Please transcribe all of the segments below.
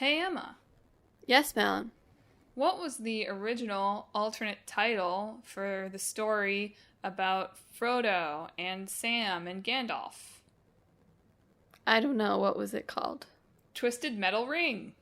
Hey Emma, Yes, Madeline. what was the original alternate title for the story about Frodo and Sam and Gandalf? I don't know. What was it called? Twisted Metal Ring.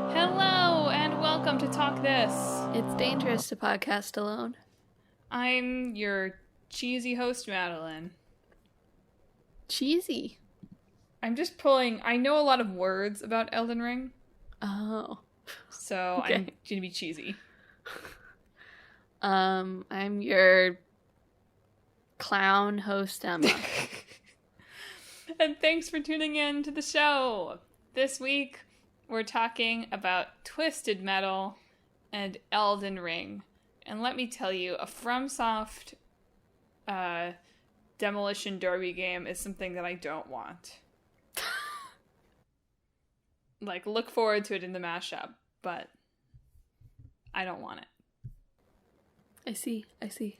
Hello and welcome to Talk This. It's dangerous to podcast alone. I'm your cheesy host, Madeline. Cheesy. I'm just pulling, I know a lot of words about Elden Ring, Oh. so Okay. I'm going to be cheesy. I'm your clown host, Emma. And thanks for tuning in to the show. This week, we're talking about Twisted Metal and Elden Ring. And let me tell you, a FromSoft Demolition Derby game is something that I don't want. Like, look forward to it in the mashup, but I don't want it. I see.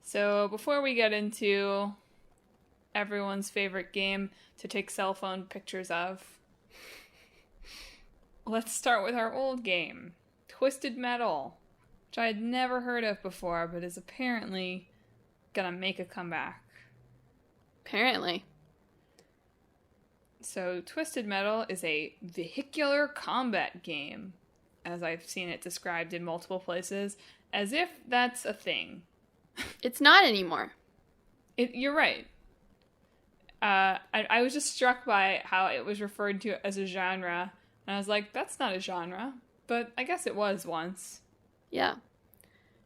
So, before we get into everyone's favorite game to take cell phone pictures of, let's start with our old game, Twisted Metal, which I had never heard of before, but is apparently gonna make a comeback. Apparently. So, Twisted Metal is a vehicular combat game, as I've seen it described in multiple places, as if that's a thing. It's not anymore. You're right. I was just struck by how it was referred to as a genre, and I was like, that's not a genre, but I guess it was once. Yeah.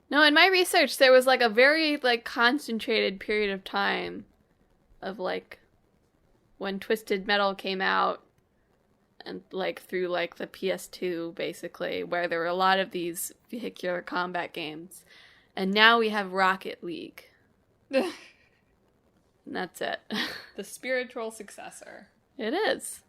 No, in my research, there was a very concentrated period of time of when Twisted Metal came out and through the PS2 basically, where there were a lot of these vehicular combat games. And now we have Rocket League. And that's it. The spiritual successor. It is.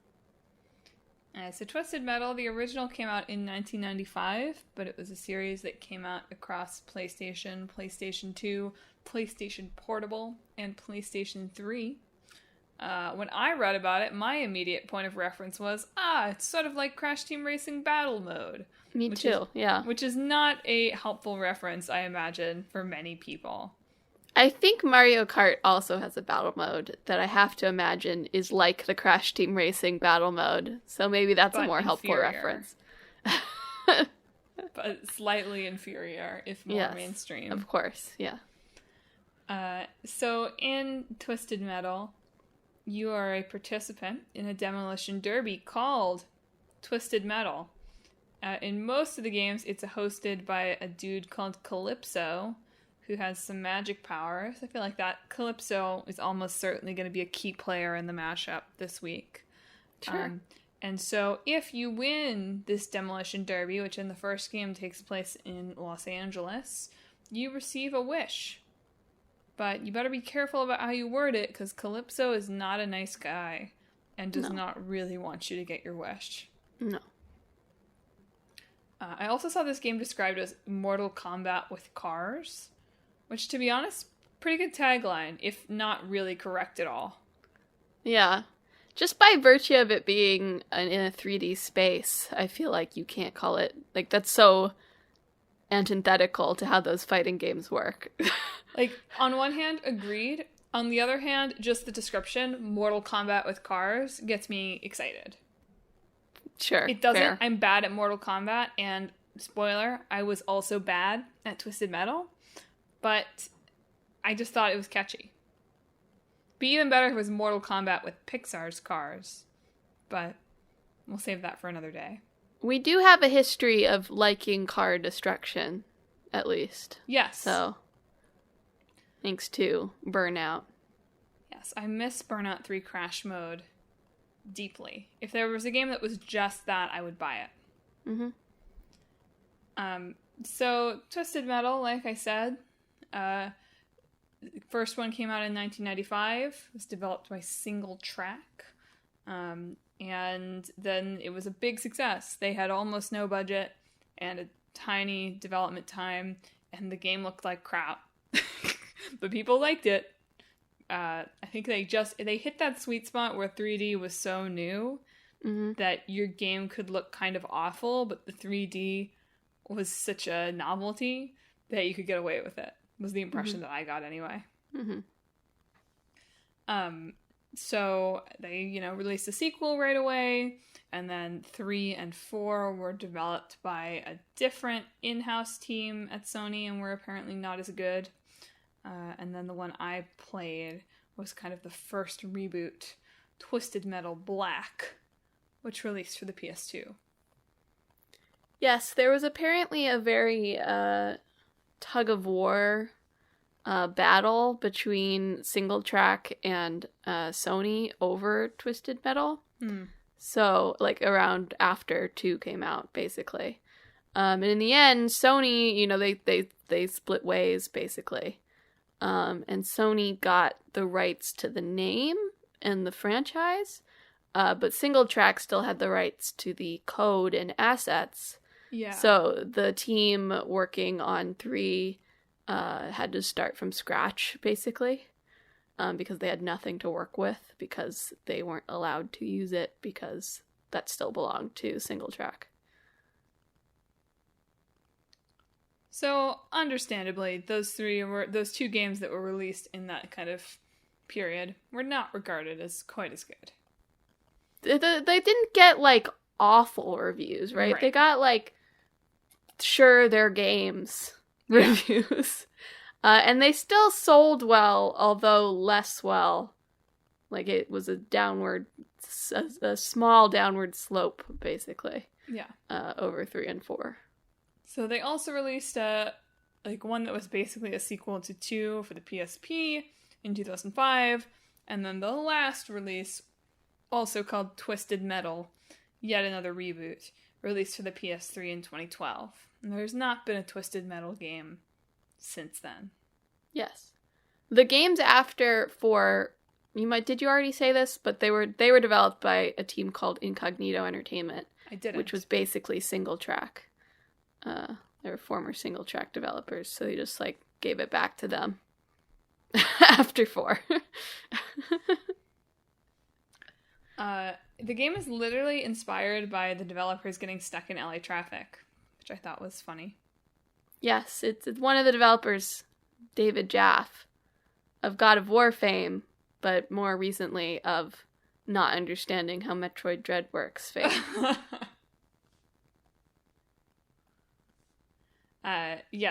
So Twisted Metal, the original came out in 1995, but it was a series that came out across PlayStation, PlayStation 2, PlayStation Portable, and PlayStation 3. When I read about it, my immediate point of reference was, it's sort of like Crash Team Racing Battle Mode. Me too, yeah. Which is not a helpful reference, I imagine, for many people. I think Mario Kart also has a battle mode that I have to imagine is like the Crash Team Racing battle mode. So maybe that's a more helpful reference. But slightly inferior, if more mainstream. Of course, yeah. So in Twisted Metal, you are a participant in a demolition derby called Twisted Metal. In most of the games, it's hosted by a dude called Calypso, who has some magic powers. I feel like that Calypso is almost certainly going to be a key player in the mashup this week. Sure. And so if you win this demolition derby, which in the first game takes place in Los Angeles, you receive a wish. But you better be careful about how you word it, because Calypso is not a nice guy and does not really want you to get your wish. No. I also saw this game described as Mortal Kombat with cars, which, to be honest, pretty good tagline, if not really correct at all. Yeah. Just by virtue of it being in a 3D space, I feel like you can't call it... that's so antithetical to how those fighting games work. On one hand, agreed. On the other hand, just the description, Mortal Kombat with cars, gets me excited. Sure. It doesn't. Fair. I'm bad at Mortal Kombat, and spoiler, I was also bad at Twisted Metal, but I just thought it was catchy. Be even better if it was Mortal Kombat with Pixar's cars, but we'll save that for another day. We do have a history of liking car destruction, at least. Yes. So, thanks to Burnout. Yes, I miss Burnout 3 Crash Mode deeply. If there was a game that was just that, I would buy it. Mm-hmm. So, Twisted Metal, like I said, first one came out in 1995. It was developed by Single Track. And then it was a big success. They had almost no budget and a tiny development time, and the game looked like crap. But people liked it. I think they hit that sweet spot where 3D was so new that your game could look kind of awful, but the 3D was such a novelty that you could get away with it, was the impression that I got anyway. So they, released a sequel right away, and then 3 and 4 were developed by a different in-house team at Sony and were apparently not as good. And then the one I played was kind of the first reboot, Twisted Metal Black, which released for the PS2. Yes, there was apparently a very tug-of-war battle between Single Track and Sony over Twisted Metal. So, like, around after 2 came out, basically. And in the end, Sony, they split ways, basically. And Sony got the rights to the name and the franchise, but Single Track still had the rights to the code and assets. Yeah. So the team working on 3 had to start from scratch, basically, because they had nothing to work with, because they weren't allowed to use it, because that still belonged to Single Track. So, understandably, those 2 games that were released in that kind of period were not regarded as quite as good. They didn't get, like, awful reviews, right? They got, like, sure, they're games reviews. And they still sold well, although less well. Like, it was a small downward slope, basically. Yeah. Over 3 and 4. So they also released one that was basically a sequel to 2 for the PSP in 2005, and then the last release, also called Twisted Metal, yet another reboot, released for the PS3 in 2012. And there's not been a Twisted Metal game since then. Yes. The games after 4, did you already say this? But they were developed by a team called Incognito Entertainment. I didn't. Which was basically Single Track. They were former Single Track developers, so they just, like, gave it back to them after 4. The game is literally inspired by the developers getting stuck in LA traffic, which I thought was funny. Yes, it's one of the developers, David Jaffe, of God of War fame, but more recently of not understanding how Metroid Dread works fame.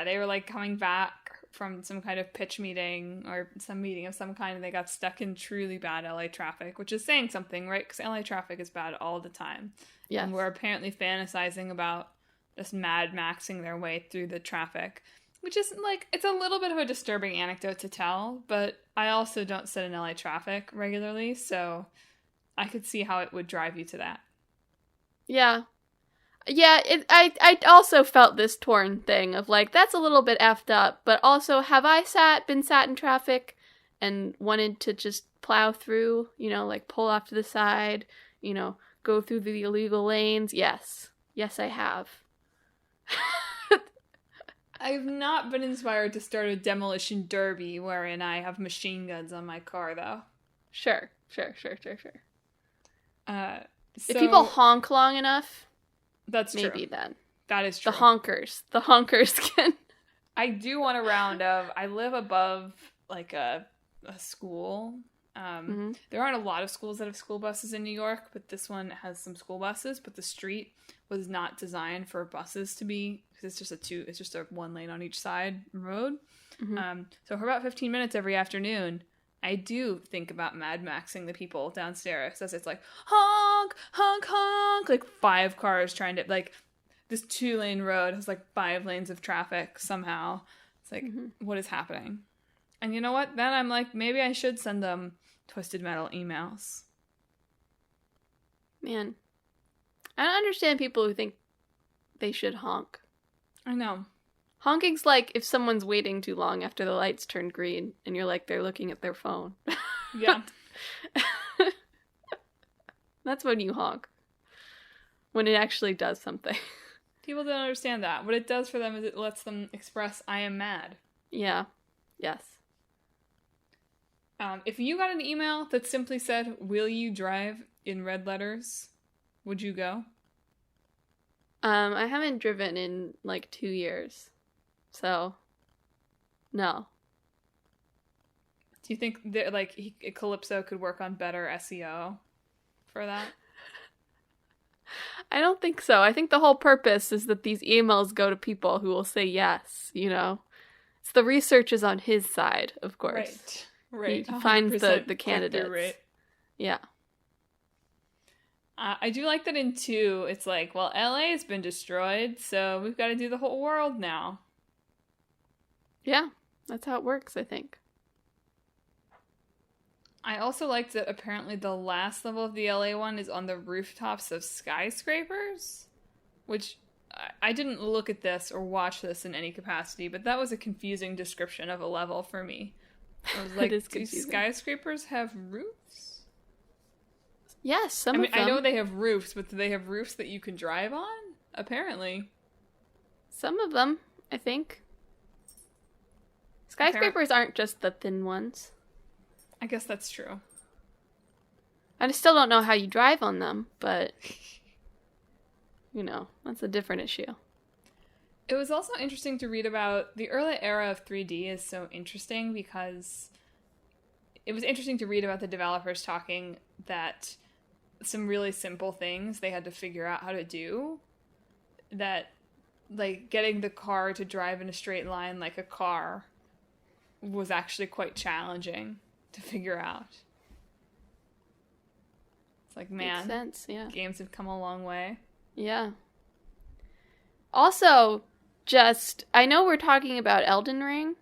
They were, like, coming back from some kind of pitch meeting or some meeting of some kind, and they got stuck in truly bad LA traffic, which is saying something, right? Because LA traffic is bad all the time. Yes. And we're apparently fantasizing about just Mad Maxing their way through the traffic, which is, like, it's a little bit of a disturbing anecdote to tell, but I also don't sit in LA traffic regularly, so I could see how it would drive you to that. Yeah. Yeah, I also felt this torn thing of, like, that's a little bit effed up, but also, have I been sat in traffic and wanted to just plow through, like, pull off to the side, go through the illegal lanes? Yes. Yes, I have. I've not been inspired to start a demolition derby wherein I have machine guns on my car, though. Sure. So, if people honk long enough... That's true. Maybe then. That is true. The honkers can. I do want a round of, I live above, like, a school. There aren't a lot of schools that have school buses in New York, but this one has some school buses, but the street was not designed for buses to be, because it's just a 1 lane on each side road. So for about 15 minutes every afternoon, I do think about Mad Maxing the people downstairs as it's like, honk, honk, honk, like 5 cars trying to, like, this 2-lane road has, like, 5 lanes of traffic somehow. It's like, what is happening? And you know what? Then I'm like, maybe I should send them Twisted Metal emails. Man. I don't understand people who think they should honk. I know. Honking's like if someone's waiting too long after the lights turn green and you're like, they're looking at their phone. Yeah. That's when you honk. When it actually does something. People don't understand that. What it does for them is it lets them express, I am mad. Yeah. Yes. If you got an email that simply said, will you drive in red letters, would you go? I haven't driven in like 2 years. So, no. Do you think that, like, Calypso could work on better SEO for that? I don't think so. I think the whole purpose is that these emails go to people who will say yes, you know? It's the research is on his side, of course. Right. He finds the candidates. Rate. Yeah. I do like that in 2, it's like, well, LA has been destroyed, so we've got to do the whole world now. Yeah, that's how it works, I think. I also liked that apparently the last level of the LA one is on the rooftops of skyscrapers, which I didn't look at this or watch this in any capacity, but that was a confusing description of a level for me. I was like, do skyscrapers have roofs? Yes, some of them. I know they have roofs, but do they have roofs that you can drive on? Apparently. Some of them, I think. Skyscrapers aren't just the thin ones. I guess that's true. I still don't know how you drive on them, but, you know, that's a different issue. It was also interesting to read about the early era of 3D is so interesting because it was interesting to read about the developers talking that some really simple things they had to figure out how to do, that, like, getting the car to drive in a straight line like a car was actually quite challenging to figure out. It's like, man, makes sense, yeah. Games have come a long way. Yeah. Also, I know we're talking about Elden Ring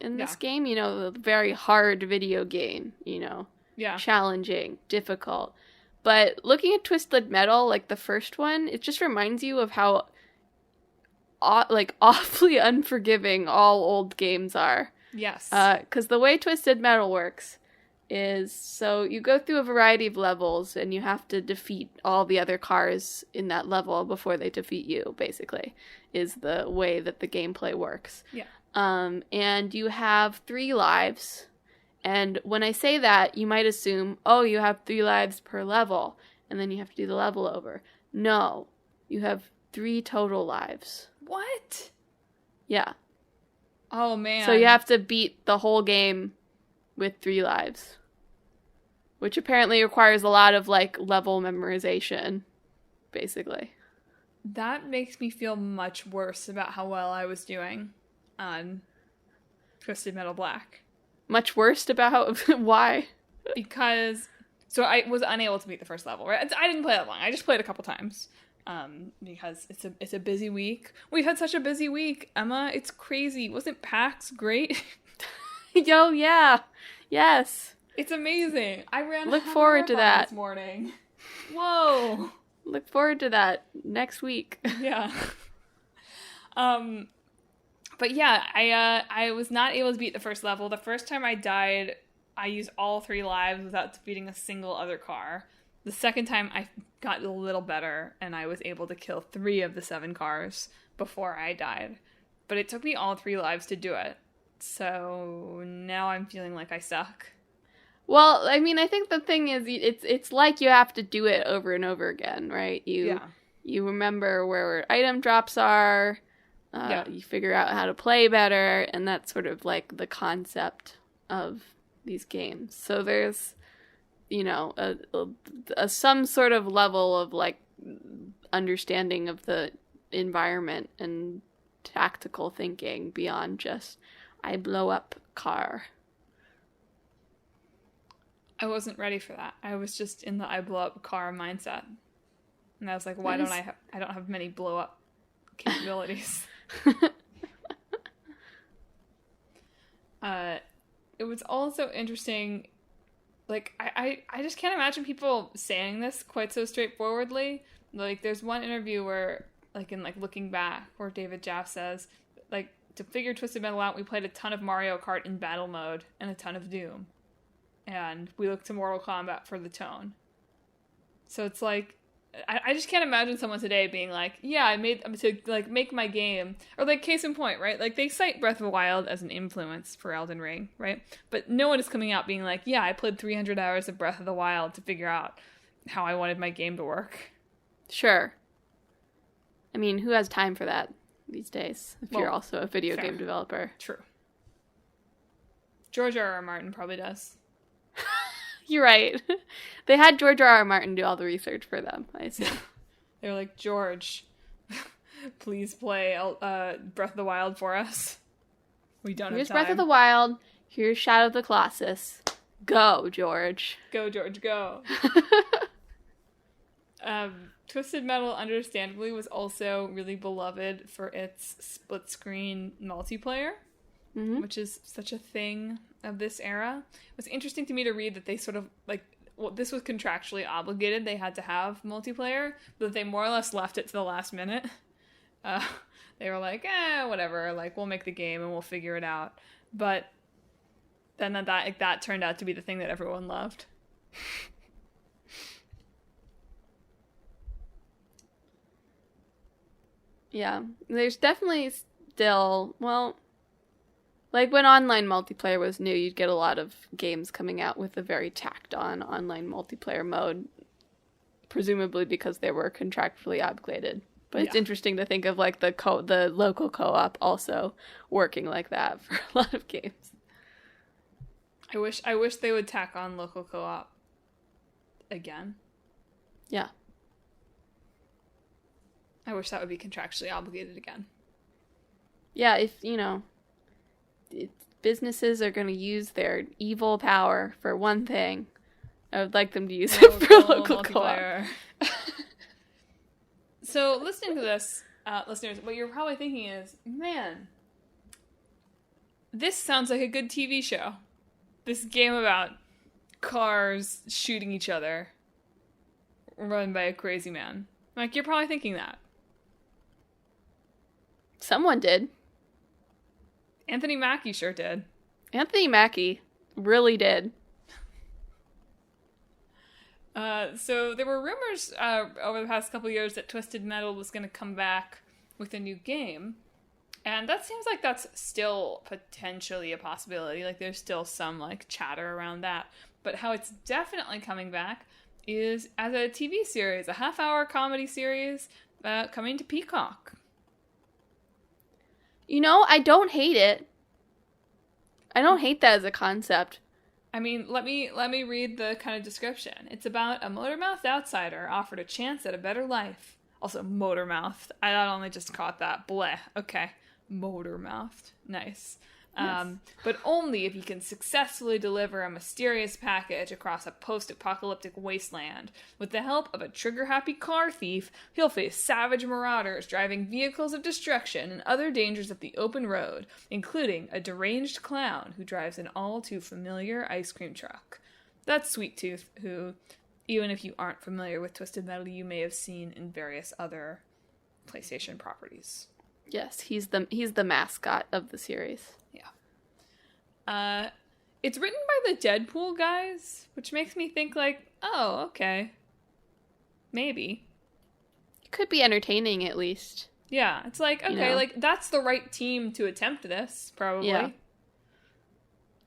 in this game, you know, the very hard video game, you know. Yeah. Challenging, difficult. But looking at Twisted Metal, like the first one, it just reminds you of how, like, awfully unforgiving all old games are. Yes. Because the way Twisted Metal works is, so you go through a variety of levels and you have to defeat all the other cars in that level before they defeat you, basically, is the way that the gameplay works. Yeah. And you have 3 lives. And when I say that, you might assume, oh, you have 3 lives per level, and then you have to do the level over. No, you have 3 total lives. What? Yeah. Oh, man. So you have to beat the whole game with 3 lives. Which apparently requires a lot of, like, level memorization, basically. That makes me feel much worse about how well I was doing on Twisted Metal Black. Much worse about why? Because, so I was unable to beat the first level, right? I didn't play that long. I just played a couple times. Because it's a busy week. We've had such a busy week, Emma. It's crazy. Wasn't PAX great? Yo, yeah. Yes. It's amazing. I ran Look forward to that this morning. Whoa. Look forward to that next week. Yeah. But yeah, I was not able to beat the first level. The first time I died, I used all 3 lives without defeating a single other car. The second time I got a little better, and I was able to kill 3 of the 7 cars before I died. But it took me all 3 lives to do it. So now I'm feeling like I suck. Well, I mean, I think the thing is, it's like you have to do it over and over again, right? You remember where item drops are, you figure out how to play better, and that's sort of like the concept of these games. So there's, you know, a some sort of level of, like, understanding of the environment and tactical thinking beyond just, I blow up car. I wasn't ready for that. I was just in the I blow up car mindset. And I was like, why don't I don't have many blow up capabilities. It was also interesting, like, I just can't imagine people saying this quite so straightforwardly. Like, there's one interview where, like, in, like, Looking Back, where David Jaff says, like, to figure Twisted Metal out, we played a ton of Mario Kart in battle mode and a ton of Doom. And we looked to Mortal Kombat for the tone. So it's like, I just can't imagine someone today being like, yeah, to like make my game, or like case in point, right? Like they cite Breath of the Wild as an influence for Elden Ring, right? But no one is coming out being like, yeah, I played 300 hours of Breath of the Wild to figure out how I wanted my game to work. Sure. I mean, who has time for that these days? If you're also a video game developer. True. George R.R. Martin probably does. You're right. They had George R.R. Martin do all the research for them, I assume. They were like, George, please play Breath of the Wild for us. We don't have time. Here's Breath of the Wild. Here's Shadow of the Colossus. Go, George. Go, George, go. Twisted Metal, understandably, was also really beloved for its split-screen multiplayer, which is such a thing of this era. It was interesting to me to read that they sort of, like, well, this was contractually obligated. They had to have multiplayer, but they more or less left it to the last minute. They were like, whatever, like, we'll make the game and we'll figure it out. But then that turned out to be the thing that everyone loved. Yeah, there's definitely still, well, like when online multiplayer was new, you'd get a lot of games coming out with a very tacked-on online multiplayer mode, presumably because they were contractually obligated. But it's interesting to think of like the local co-op also working like that for a lot of games. I wish they would tack on local co-op again. Yeah. I wish that would be contractually obligated again. Yeah, if, if businesses are going to use their evil power for one thing, I would like them to use it for local co-op. So, listening to this, listeners, what you're probably thinking is, man, this sounds like a good TV show. This game about cars shooting each other, run by a crazy man. Like, you're probably thinking that. Someone did. Anthony Mackie sure did. Anthony Mackie really did. So there were rumors over the past couple years that Twisted Metal was going to come back with a new game. And that seems like that's still potentially a possibility. Like there's still some like chatter around that. But how it's definitely coming back is as a TV series, a half-hour comedy series coming to Peacock. I don't hate it. I don't hate that as a concept. I mean, let me read the kind of description. It's about a motor-mouthed outsider offered a chance at a better life. Also, motor-mouthed. I not only just caught that. Bleh. Okay. Motor-mouthed. Nice. Yes. But only if he can successfully deliver a mysterious package across a post-apocalyptic wasteland. With the help of a trigger-happy car thief, he'll face savage marauders driving vehicles of destruction and other dangers of the open road, including a deranged clown who drives an all-too-familiar ice cream truck. That's Sweet Tooth, who, even if you aren't familiar with Twisted Metal, you may have seen in various other PlayStation properties. Yes, he's the mascot of the series. Yeah. It's written by the Deadpool guys, which makes me think like, oh, okay. Maybe. It could be entertaining at least. Yeah, it's like, okay, like that's the right team to attempt this, probably. Yeah.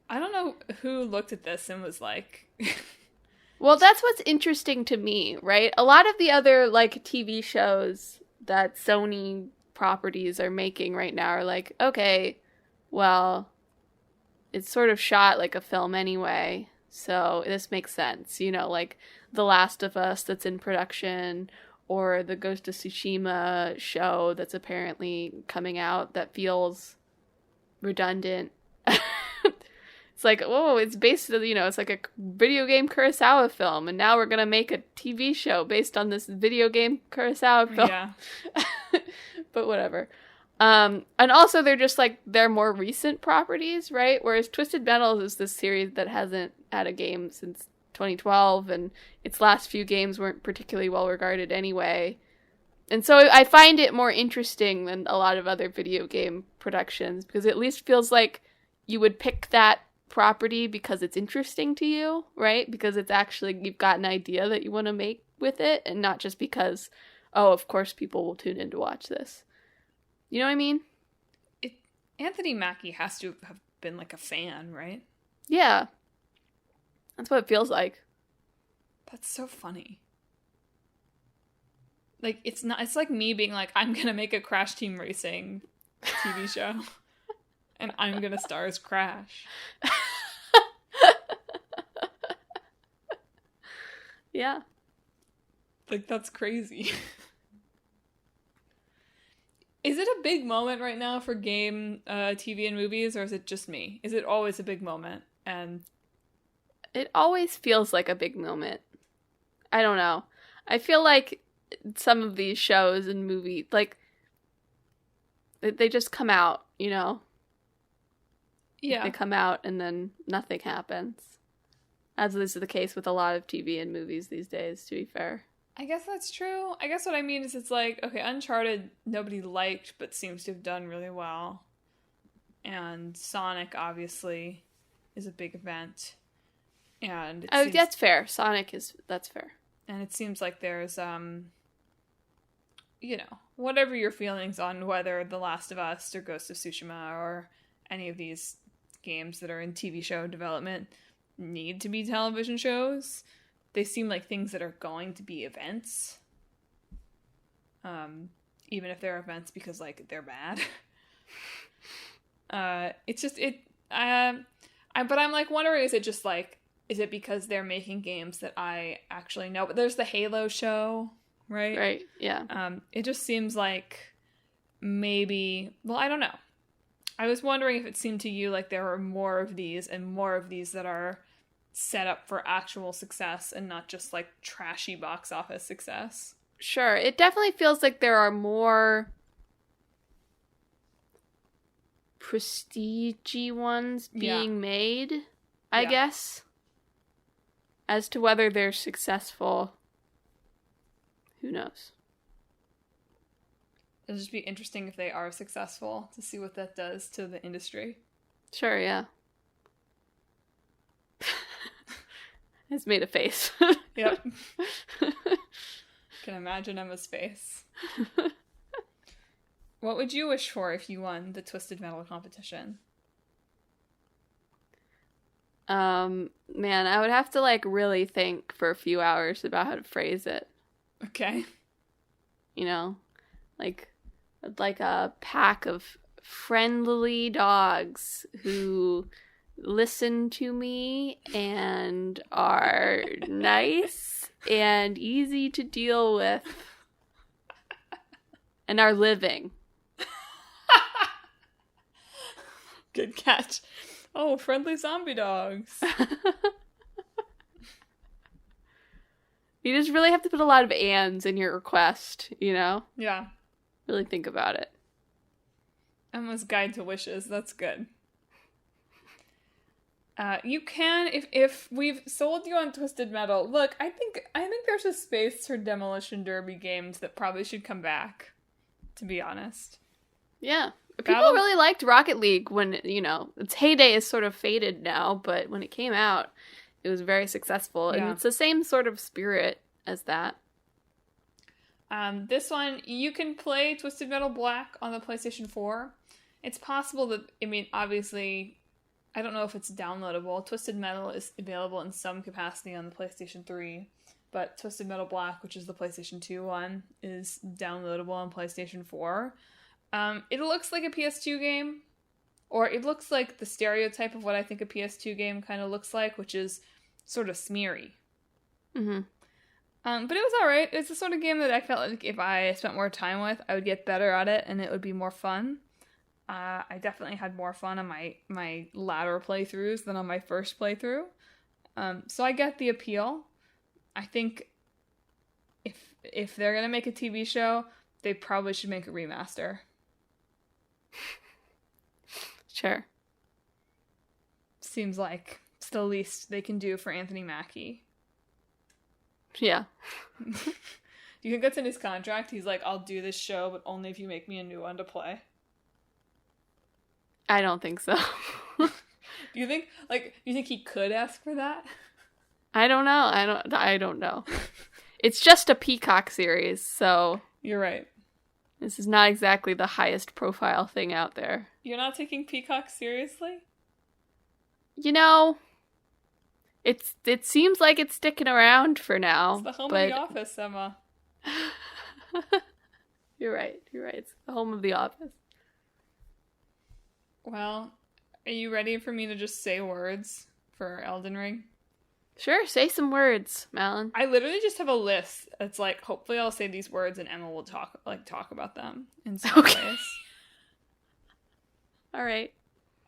I don't know who looked at this and was like... Well, that's what's interesting to me, right? A lot of the other like TV shows that Sony properties are making right now are like, okay, well, it's sort of shot like a film anyway, so this makes sense. Like The Last of Us that's in production, or the Ghost of Tsushima show that's apparently coming out that feels redundant. It's like, oh, it's based on, it's like a video game Kurosawa film, and now we're going to make a TV show based on this video game Kurosawa film. Yeah. But whatever. And also they're more recent properties, right? Whereas Twisted Metal is this series that hasn't had a game since 2012, and its last few games weren't particularly well regarded anyway. And so I find it more interesting than a lot of other video game productions, because it at least feels like you would pick that property because it's interesting to you, right? Because it's actually, you've got an idea that you want to make with it, and not just because, oh, of course people will tune in to watch this. You know what I mean? Anthony Mackie has to have been like a fan, right? Yeah. That's what it feels like. That's so funny. Like, it's like me being like, I'm gonna make a Crash Team Racing TV show. And I'm gonna star as Crash. Yeah. Like, that's crazy. Is it a big moment right now for game, TV, and movies, or is it just me? Is it always a big moment? And it always feels like a big moment. I don't know. I feel like some of these shows and movies, like, they just come out, you know? Yeah. They come out and then nothing happens. As is the case with a lot of TV and movies these days, to be fair. I guess that's true. I guess what I mean is it's like, okay, Uncharted nobody liked, but seems to have done really well. And Sonic, obviously, is a big event. And that's fair. That's fair. And it seems like there's, whatever your feelings on whether The Last of Us or Ghost of Tsushima or any of these games that are in TV show development need to be television shows. They seem like things that are going to be events. Even if they're events because, like, they're bad. But I'm, like, wondering, is it because they're making games that I actually know? But there's the Halo show, right? Right, yeah. It just seems like maybe, well, I don't know. I was wondering if it seemed to you like there were more of these that are set up for actual success and not just like trashy box office success. Sure. It definitely feels like there are more prestige-y ones being made, I guess. As to whether they're successful, who knows? It'll just be interesting if they are successful to see what that does to the industry. Sure, yeah. It's made a face. Yep. Can imagine Emma's face. What would you wish for if you won the Twisted Metal competition? Man, I would have to, like, really think for a few hours about how to phrase it. Okay. You know? Like a pack of friendly dogs who listen to me and are nice and easy to deal with and are living. Good catch. Oh, friendly zombie dogs. You just really have to put a lot of ands in your request, you know? Yeah. Really think about it. Emma's Guide to Wishes. That's good. You can, if we've sold you on Twisted Metal, look, I think there's a space for Demolition Derby games that probably should come back, to be honest. Yeah. People really liked Rocket League when, you know, its heyday is sort of faded now, but when it came out, it was very successful. And it's the same sort of spirit as that. This one, you can play Twisted Metal Black on the PlayStation 4. It's possible that, I mean, obviously, I don't know if it's downloadable. Twisted Metal is available in some capacity on the PlayStation 3, but Twisted Metal Black, which is the PlayStation 2 one, is downloadable on PlayStation 4. It looks like a PS2 game, or it looks like the stereotype of what I think a PS2 game kind of looks like, which is sort of smeary. Mm-hmm. But it was alright. It's the sort of game that I felt like if I spent more time with, I would get better at it, and it would be more fun. I definitely had more fun on my latter playthroughs than on my first playthrough. So I get the appeal. I think if they're gonna make a TV show, they probably should make a remaster. Sure. Seems like it's the least they can do for Anthony Mackie. Yeah. Do you think that's in his contract? He's like, I'll do this show, but only if you make me a new one to play. I don't think so. Do you think he could ask for that? I don't know. I don't know. It's just a Peacock series, so You're right. this is not exactly the highest profile thing out there. You're not taking Peacock seriously? You know, it seems like it's sticking around for now. It's the home but of The Office, Emma. You're right. It's the home of The Office. Well, are you ready for me to just say words for Elden Ring? Sure, say some words, Madelyn. I literally just have a list. It's like, hopefully I'll say these words and Emma will talk about them in some ways. All right.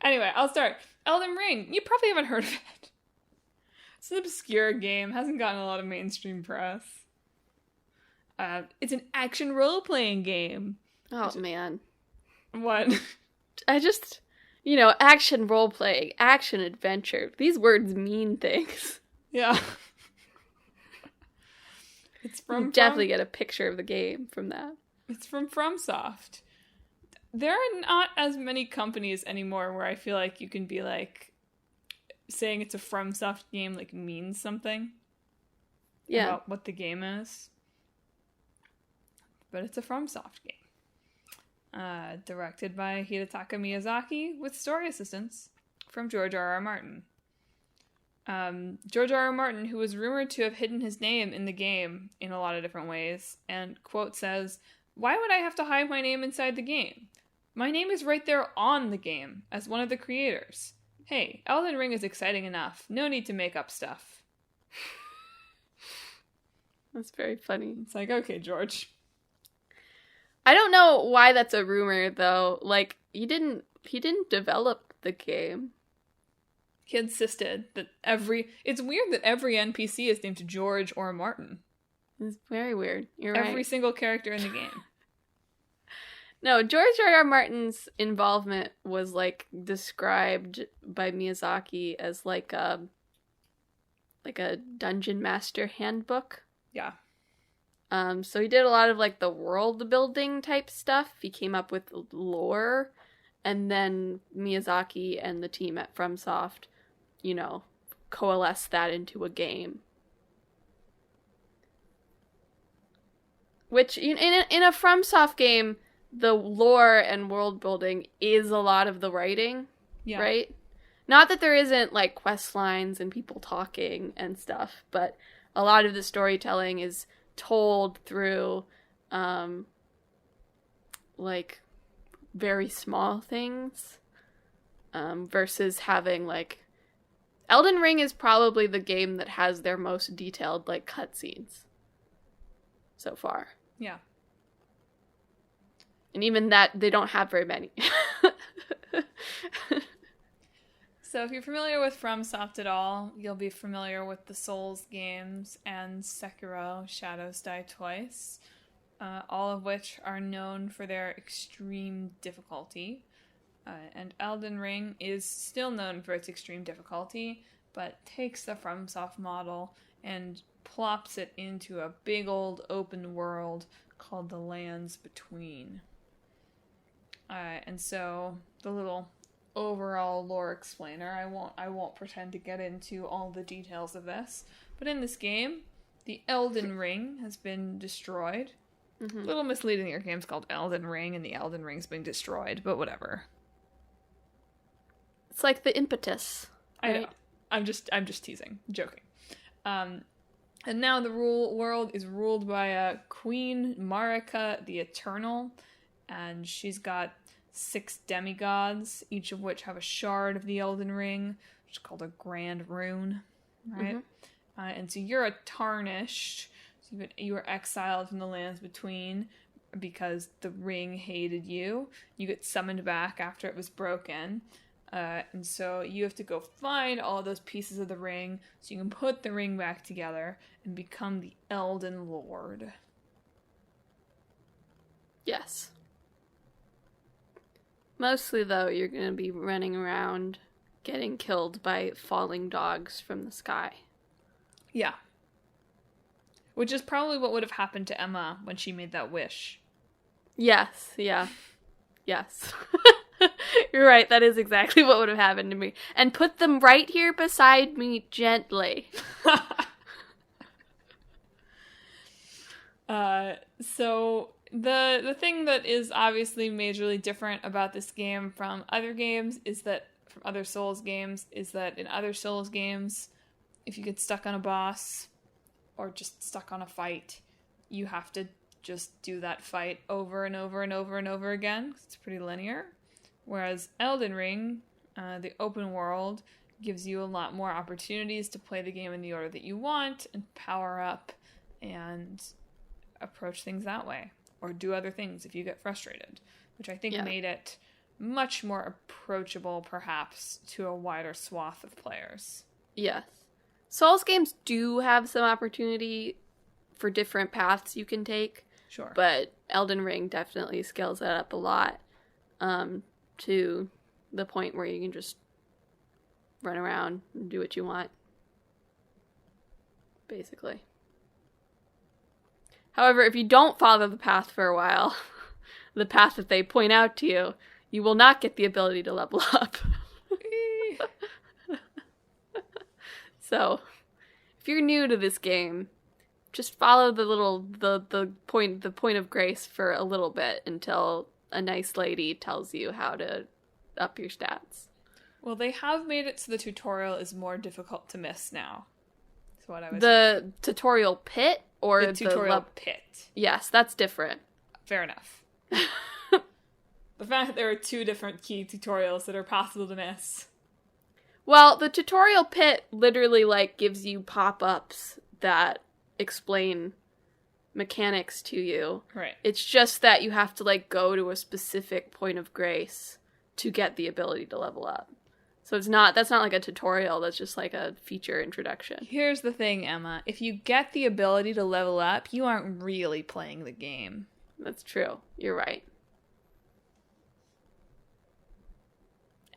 Anyway, I'll start. Elden Ring. You probably haven't heard of it. It's an obscure game. Hasn't gotten a lot of mainstream press. It's an action role-playing game. Oh, man. What? I just, action role-playing, action adventure. These words mean things. Yeah. It's You definitely get a picture of the game from that. It's from FromSoft. There are not as many companies anymore where I feel like you can be like, saying it's a FromSoft game like means something. Yeah. About what the game is. But it's a FromSoft game. Directed by Hidetaka Miyazaki with story assistance from George R.R. Martin. George R.R. Martin, who was rumored to have hidden his name in the game in a lot of different ways, and quote says, "Why would I have to hide my name inside the game? My name is right there on the game, as one of the creators. Hey, Elden Ring is exciting enough. No need to make up stuff." That's very funny. It's like, okay, George. I don't know why that's a rumor, though. Like, he didn't develop the game. He insisted that it's weird that every NPC is named George or Martin. It's very weird. You're right. Every single character in the game. No, George R.R. Martin's involvement was, like, described by Miyazaki as, like a dungeon master handbook. Yeah. So he did a lot of, like, the world building type stuff. He came up with lore, and then Miyazaki and the team at FromSoft, coalesced that into a game. Which, in a FromSoft game, the lore and world building is a lot of the writing, right? Not that there isn't, like, quest lines and people talking and stuff, but a lot of the storytelling is told through, like, very small things, versus having, like, Elden Ring is probably the game that has their most detailed, like, cutscenes so far. Yeah. And even that, they don't have very many. So if you're familiar with FromSoft at all, you'll be familiar with the Souls games and Sekiro: Shadows Die Twice, all of which are known for their extreme difficulty. And Elden Ring is still known for its extreme difficulty, but takes the FromSoft model and plops it into a big old open world called the Lands Between. And so the little overall lore explainer, I won't pretend to get into all the details of this, but in this game, the Elden Ring has been destroyed. Mm-hmm. A little misleading that your game's called Elden Ring and the Elden Ring's being destroyed, but whatever. It's like the impetus. Right? I know. I'm just teasing, joking. And now the world is ruled by Queen Marika the Eternal, and she's got 6 demigods, each of which have a shard of the Elden Ring, which is called a Grand Rune, right? Mm-hmm. And so you're a tarnished. So you were exiled from the Lands Between because the ring hated you. You get summoned back after it was broken. And so you have to go find all those pieces of the ring so you can put the ring back together and become the Elden Lord. Yes. Mostly, though, you're going to be running around getting killed by falling dogs from the sky. Yeah. Which is probably what would have happened to Emma when she made that wish. Yes, yeah. Yes. You're right, that is exactly what would have happened to me. And put them right here beside me gently. So the thing that is obviously majorly different about this game from other games is that from other Souls games is that in other Souls games, if you get stuck on a boss or just stuck on a fight, you have to just do that fight over and over and over and over again. It's pretty linear. Whereas Elden Ring, the open world, gives you a lot more opportunities to play the game in the order that you want and power up and approach things that way. Or do other things if you get frustrated. Which I think made it much more approachable, perhaps, to a wider swath of players. Yes. Souls games do have some opportunity for different paths you can take. Sure. But Elden Ring definitely scales that up a lot, to the point where you can just run around and do what you want. Basically. However, if you don't follow the path for a while, the path that they point out to you, you will not get the ability to level up. So, if you're new to this game, just follow the point of grace for a little bit until a nice lady tells you how to up your stats. Well, they have made it so the tutorial is more difficult to miss now. That's what I was The tutorial pit or the tutorial pit. Yes, that's different. Fair enough. The fact that there are two different key tutorials that are possible to miss. Well, the tutorial pit literally, gives you pop-ups that explain mechanics to you. Right. It's just that you have to, go to a specific point of grace to get the ability to level up. So that's not like a tutorial, that's just like a feature introduction. Here's the thing, Emma. If you get the ability to level up, you aren't really playing the game. That's true. You're right.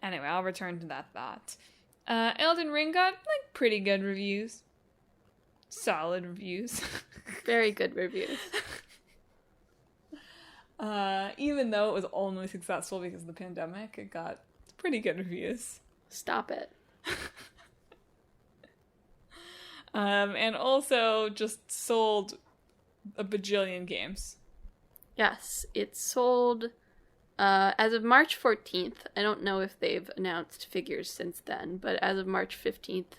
Anyway, I'll return to that thought. Elden Ring got, pretty good reviews. Solid reviews. Very good reviews. Even though it was only successful because of the pandemic, it got pretty good reviews. Stop it. And also just sold a bajillion games. Yes, it sold as of March 14th. I don't know if they've announced figures since then, but as of March 15th,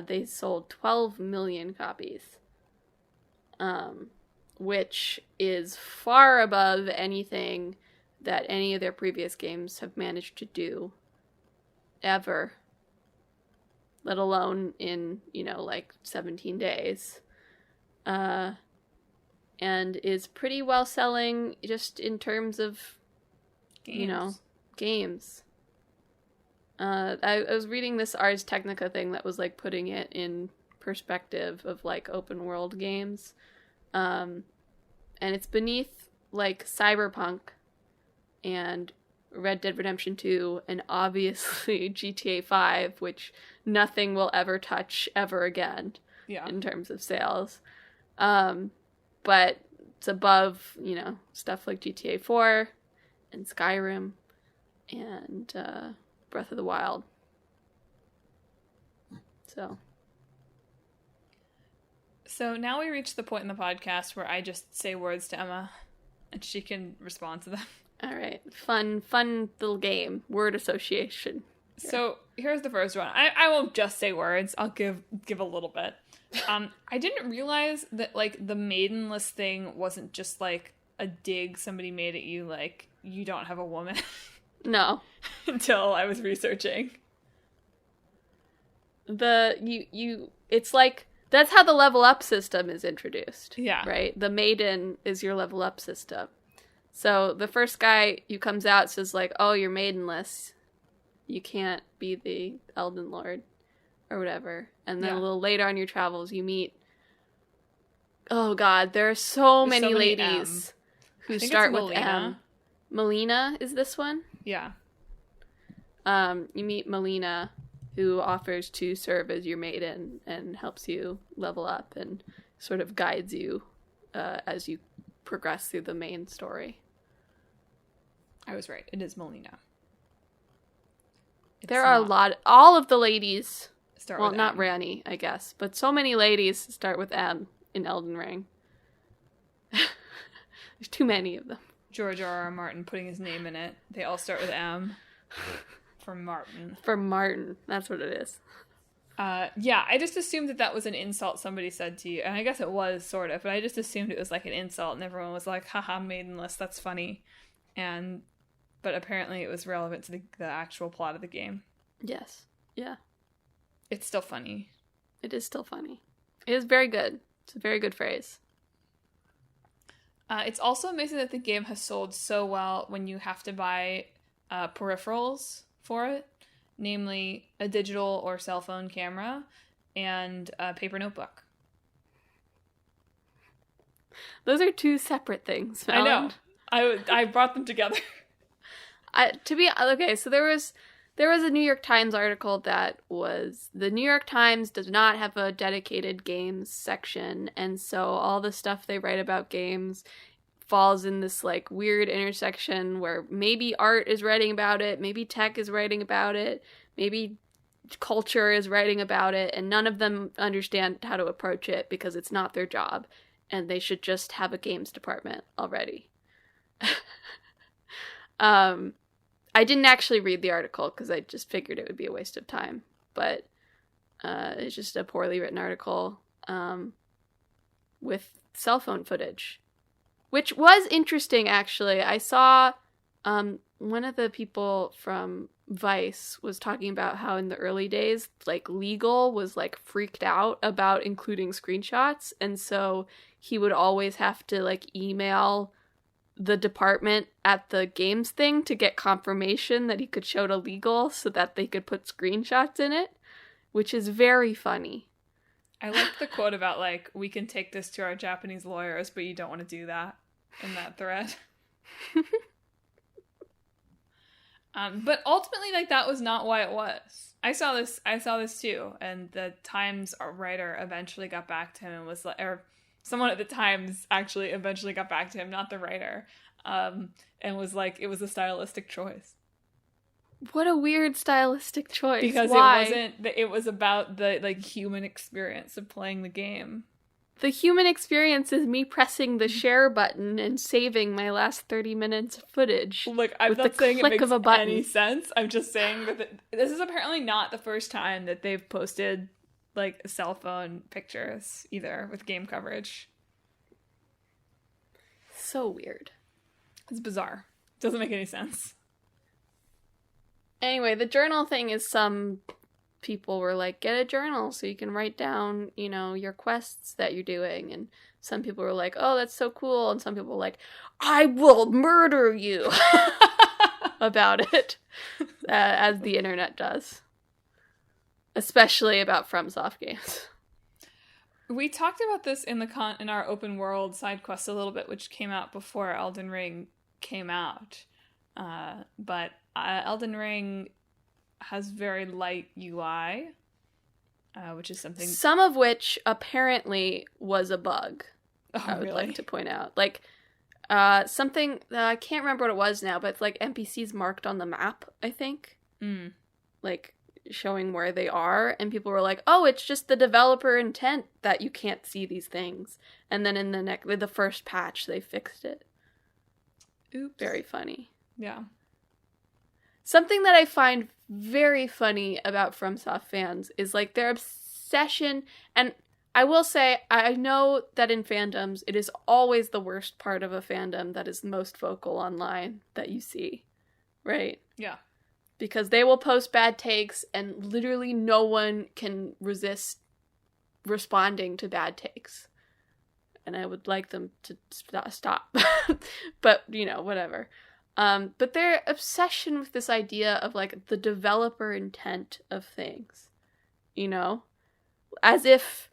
they sold 12 million copies. Which is far above anything that any of their previous games have managed to do ever. Let alone in, 17 days. And is pretty well selling just in terms of, games. I was reading this Ars Technica thing that was, putting it in perspective of, open world games. And it's beneath, Cyberpunk and Red Dead Redemption 2 and obviously GTA 5, which nothing will ever touch ever again in terms of sales. But it's above, stuff like GTA 4 and Skyrim and Breath of the Wild. So now we reach the point in the podcast where I just say words to Emma and she can respond to them. All right. Fun little game. Word association. Here. So here's the first one. I won't just say words. I'll give a little bit. I didn't realize that, the maidenless thing wasn't just, a dig somebody made at you, you don't have a woman. No. Until I was researching. It's that's how the level up system is introduced. Yeah. Right? The maiden is your level up system. So the first guy who comes out says, oh, you're maidenless. You can't be the Elden Lord. Or whatever. And then a little later on your travels, you meet... Oh, God. There are so many ladies who start with M. Melina is this one? Yeah. You meet Melina, who offers to serve as your maiden and helps you level up and sort of guides you as you progress through the main story. I was right. It is Melina. There are all of the ladies, well, not M. Ranni, I guess, but so many ladies start with M in Elden Ring. There's too many of them. George R.R. Martin putting his name in it. They all start with M. For Martin. For Martin. That's what it is. Yeah, I just assumed that was an insult somebody said to you. And I guess it was, sort of. But I just assumed it was like an insult. And everyone was like, haha, maidenless, that's funny. But apparently it was relevant to the actual plot of the game. Yes. Yeah. It's still funny. It is still funny. It is very good. It's a very good phrase. It's also amazing that the game has sold so well when you have to buy peripherals for it, namely a digital or cell phone camera and a paper notebook. Those are two separate things, Madeline. I know. I brought them together. So there was a New York Times article that was, the New York Times does not have a dedicated games section, and so all the stuff they write about games falls in this like weird intersection where maybe art is writing about it, maybe tech is writing about it, maybe culture is writing about it, and none of them understand how to approach it because it's not their job, and they should just have a games department already. I didn't actually read the article because I just figured it would be a waste of time, but it's just a poorly written article with cell phone footage, which was interesting, actually. I saw one of the people from Vice was talking about how in the early days, like, legal was, like, freaked out about including screenshots, and so he would always have to, like, email the department at the games thing to get confirmation that he could show to legal so that they could put screenshots in it, which is very funny. I like the quote about, like, we can take this to our Japanese lawyers, but you don't want to do that in that thread. But ultimately, like, that was not why it was. I saw this too, and the Times writer eventually got back to him and was like, or someone at the Times actually eventually got back to him, not the writer, and was like, it was a stylistic choice. What a weird stylistic choice. Because Why? it was about the, like, human experience of playing the game. The human experience is me pressing the share button and saving my last 30 minutes of footage. Like, I'm not saying it makes any sense. I'm just saying that this is apparently not the first time that they've posted, like, cell phone pictures either with game coverage. So weird. It's bizarre. Doesn't make any sense. Anyway, the journal thing is, some people were like, get a journal so you can write down, you know, your quests that you're doing. And some people were like, oh, that's so cool. And some people were like, I will murder you about it, as the internet does. Especially about FromSoft games. We talked about this in our open world side quest a little bit, which came out before Elden Ring came out. But Elden Ring has very light UI, which is something... Some of which apparently was a bug, I would like to point out. Like, something, I can't remember what it was now, but it's like NPCs marked on the map, I think. Like, showing where they are, and people were like, oh, it's just the developer intent that you can't see these things. And then in the first patch, they fixed it. Oops. Very funny. Yeah. Something that I find very funny about FromSoft fans is, like, their obsession, and I will say, I know that in fandoms, it is always the worst part of a fandom that is most vocal online that you see, right? Yeah. Because they will post bad takes, and literally no one can resist responding to bad takes. And I would like them to stop. But, you know, whatever. But their obsession with this idea of, like, the developer intent of things, you know? As if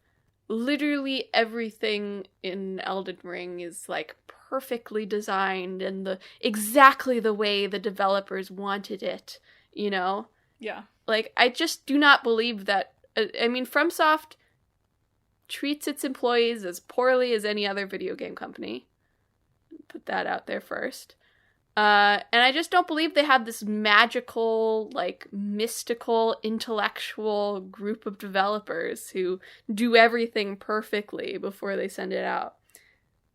literally everything in Elden Ring is, like, perfectly designed and exactly the way the developers wanted it, you know? Yeah. Like, I just do not believe that. I mean, FromSoft treats its employees as poorly as any other video game company. Put that out there first. And I just don't believe they have this magical, like, mystical, intellectual group of developers who do everything perfectly before they send it out.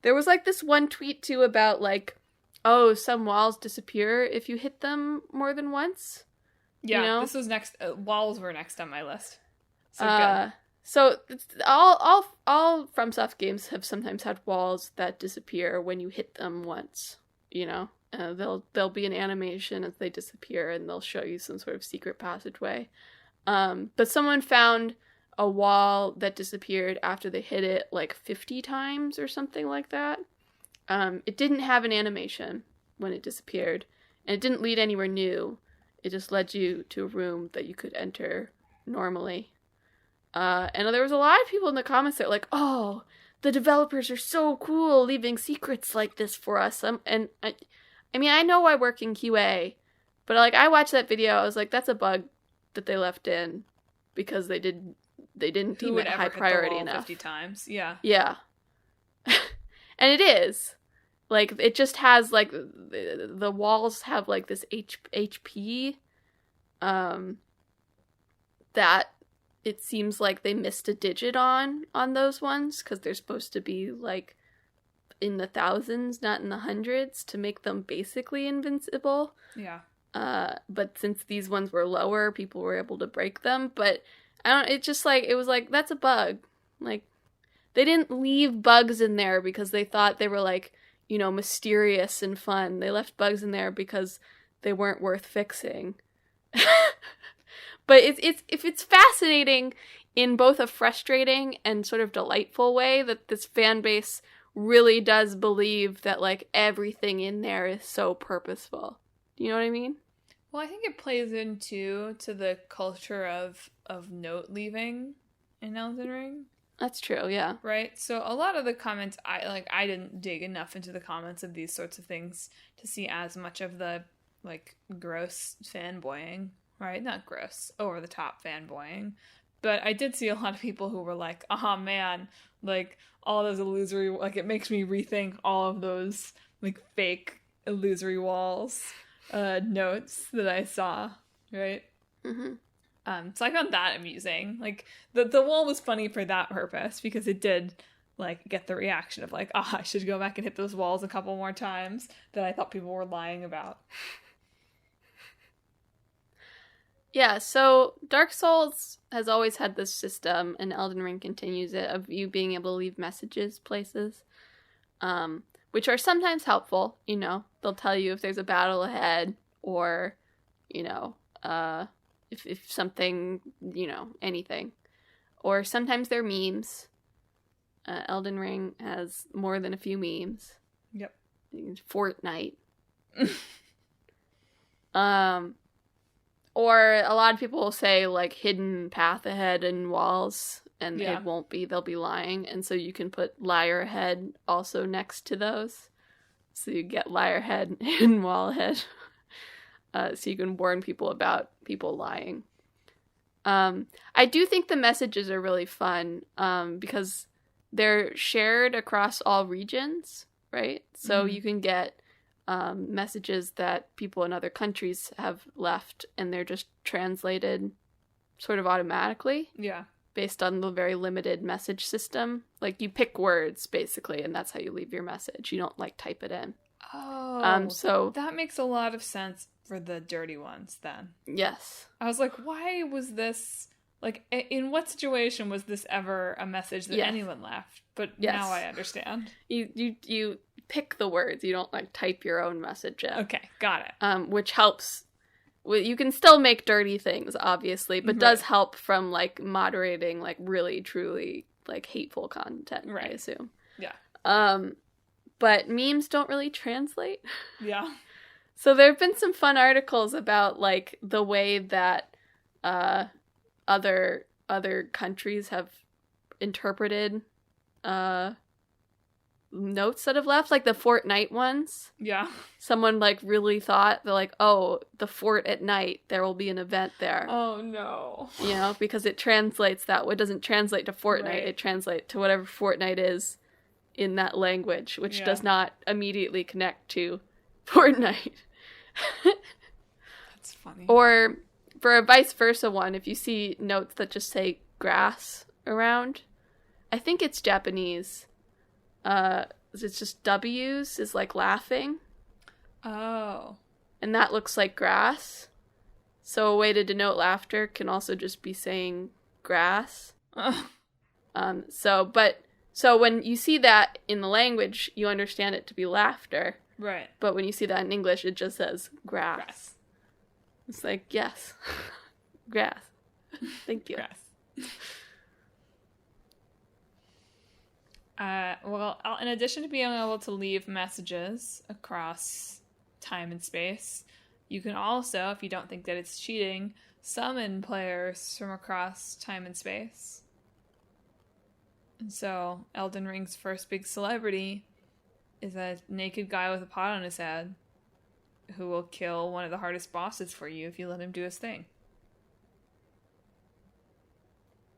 There was like this one tweet too about like, oh, some walls disappear if you hit them more than once. Yeah, you know? this was next. Walls were next on my list. So good. So all FromSoft games have sometimes had walls that disappear when you hit them once. You know, there'll be an animation as they disappear, and they'll show you some sort of secret passageway. But someone found a wall that disappeared after they hit it like 50 times or something like that. It didn't have an animation when it disappeared, and it didn't lead anywhere new. It just led you to a room that you could enter normally. And there was a lot of people in the comments that were like, oh, the developers are so cool leaving secrets like this for us. And I mean, I know I work in QA, but like I watched that video, I was like, that's a bug that they left in because they didn't deem it high priority enough. 50 times, yeah. Yeah. And it is. Like, it just has, like, the walls have, like, this HP, that it seems like they missed a digit on those ones, because they're supposed to be, like, in the thousands, not in the hundreds, to make them basically invincible. Yeah. But since these ones were lower, people were able to break them, but it was like, that's a bug. Like, they didn't leave bugs in there because they thought they were, like, you know, mysterious and fun. They left bugs in there because they weren't worth fixing. But it's fascinating in both a frustrating and sort of delightful way that this fan base really does believe that, like, everything in there is so purposeful. Do you know what I mean? Well, I think it plays into the culture of note leaving in Elden Ring. That's true, yeah. Right? So a lot of the comments, I didn't dig enough into the comments of these sorts of things to see as much of the, like, gross fanboying, right? Not gross, over-the-top fanboying. But I did see a lot of people who were like, oh man, like, all those illusory, like, it makes me rethink all of those, like, fake illusory walls notes that I saw, right? Mm-hmm. So I found that amusing. Like, the wall was funny for that purpose, because it did, like, get the reaction of, like, I should go back and hit those walls a couple more times that I thought people were lying about. Yeah, so Dark Souls has always had this system, and Elden Ring continues it, of you being able to leave messages places, which are sometimes helpful, you know. They'll tell you if there's a battle ahead, or, you know, if something, you know, anything. Or sometimes they're memes. Elden Ring has more than a few memes. Yep. Fortnite. Or a lot of people will say, like, hidden path ahead in walls, and it won't be, they'll be lying. And so you can put liar ahead also next to those. So you get liar ahead and hidden wall ahead. So you can warn people about people lying. I do think the messages are really fun, because they're shared across all regions, right? So you can get messages that people in other countries have left, and they're just translated sort of automatically. Yeah. Based on the very limited message system. Like, you pick words, basically, and that's how you leave your message. You don't, like, type it in. Oh, so that makes a lot of sense for the dirty ones, then. Yes. I was like, why was this, like, in what situation was this ever a message that anyone left? But now I understand. You pick the words. You don't, like, type your own message in. Okay, got it. Which helps. You can still make dirty things, obviously, but does help from, like, moderating, like, really, truly, like, hateful content, I assume. Yeah. But memes don't really translate. Yeah. So there have been some fun articles about, like, the way that other countries have interpreted notes that have left, like the Fortnite ones. Yeah. Someone, like, really thought, they're like, oh, the fort at night, there will be an event there. Oh, no. You know, because it translates that way. It doesn't translate to Fortnite. It translates to whatever Fortnite is in that language, which does not immediately connect to Fortnite. That's funny. Or for a vice versa one, if you see notes that just say grass around, I think it's Japanese, it's just W's is like laughing. Oh. And that looks like grass. So a way to denote laughter can also just be saying grass. So when you see that in the language, you understand it to be laughter. Right. But when you see that in English, it just says grass. It's like, yes. Grass. Thank you. Grass. Well, in addition to being able to leave messages across time and space, you can also, if you don't think that it's cheating, summon players from across time and space. And so, Elden Ring's first big celebrity is a naked guy with a pot on his head who will kill one of the hardest bosses for you if you let him do his thing.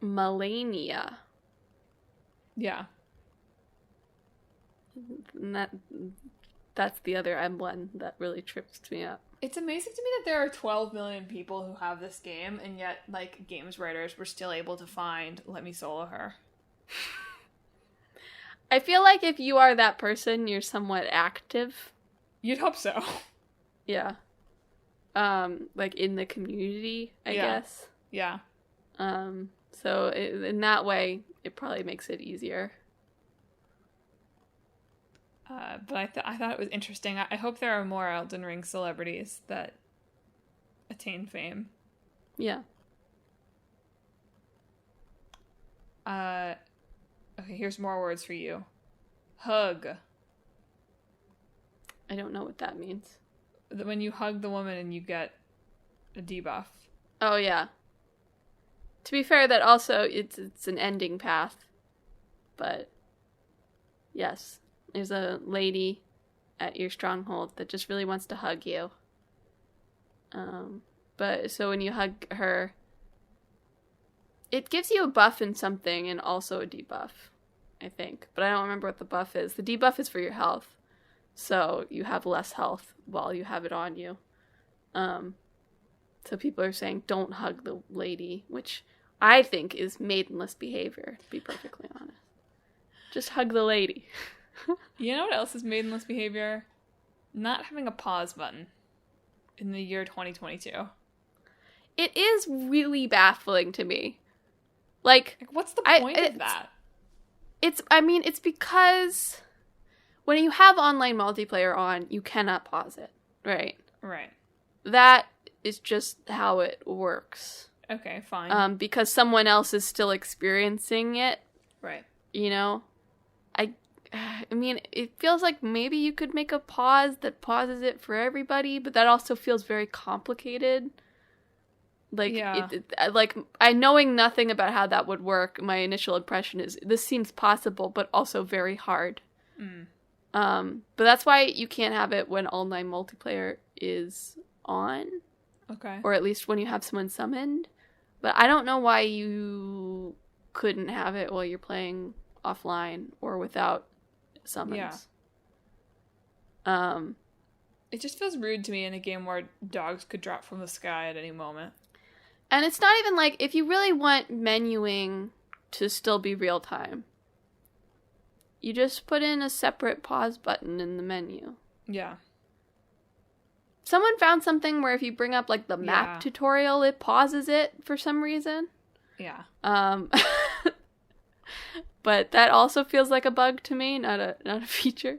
Malenia. Yeah. And that's the other M1 that really trips me up. It's amazing to me that there are 12 million people who have this game, and yet, like, games writers were still able to find Let Me Solo Her. I feel like if you are that person, you're somewhat active. You'd hope so. Yeah. Like, in the community, I guess. Yeah. So in that way, it probably makes it easier. But I thought it was interesting. I hope there are more Elden Ring celebrities that attain fame. Yeah. Okay, here's more words for you. Hug. I don't know what that means. When you hug the woman and you get a debuff. Oh, yeah. To be fair, that also, it's an ending path. But, yes. There's a lady at your stronghold that just really wants to hug you. But, so when you hug her, it gives you a buff in something and also a debuff, I think. But I don't remember what the buff is. The debuff is for your health. So you have less health while you have it on you. So people are saying, don't hug the lady, which I think is maidenless behavior, to be perfectly honest. Just hug the lady. You know what else is maidenless behavior? Not having a pause button in the year 2022. It is really baffling to me. Like what's the point of that? It's because when you have online multiplayer on, you cannot pause it, right? Right. That is just how it works. Okay, fine. Because someone else is still experiencing it. Right. You know? I mean, it feels like maybe you could make a pause that pauses it for everybody, but that also feels very complicated. Like, yeah. Knowing nothing about how that would work, my initial impression is this seems possible, but also very hard. But that's why you can't have it when online multiplayer is on. Okay. Or at least when you have someone summoned. But I don't know why you couldn't have it while you're playing offline or without summons. Yeah. It just feels rude to me in a game where dogs could drop from the sky at any moment. And it's not even like, if you really want menuing to still be real time, you just put in a separate pause button in the menu. Yeah. Someone found something where if you bring up, like, the map tutorial, it pauses it for some reason. Yeah. But that also feels like a bug to me, not a feature.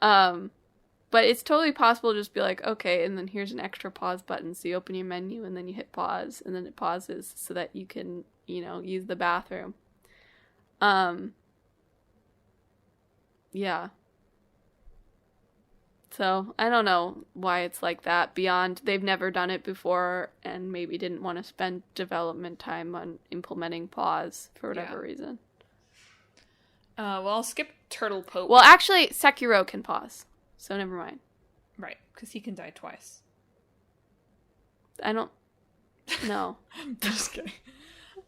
But it's totally possible to just be like, okay, and then here's an extra pause button. So you open your menu and then you hit pause and then it pauses so that you can, use the bathroom. Yeah. So I don't know why it's like that beyond they've never done it before and maybe didn't want to spend development time on implementing pause for whatever reason. Well, I'll skip Turtle Pope. Well, actually, Sekiro can pause. So never mind. Right, because he can die twice. I don't... No. Just kidding.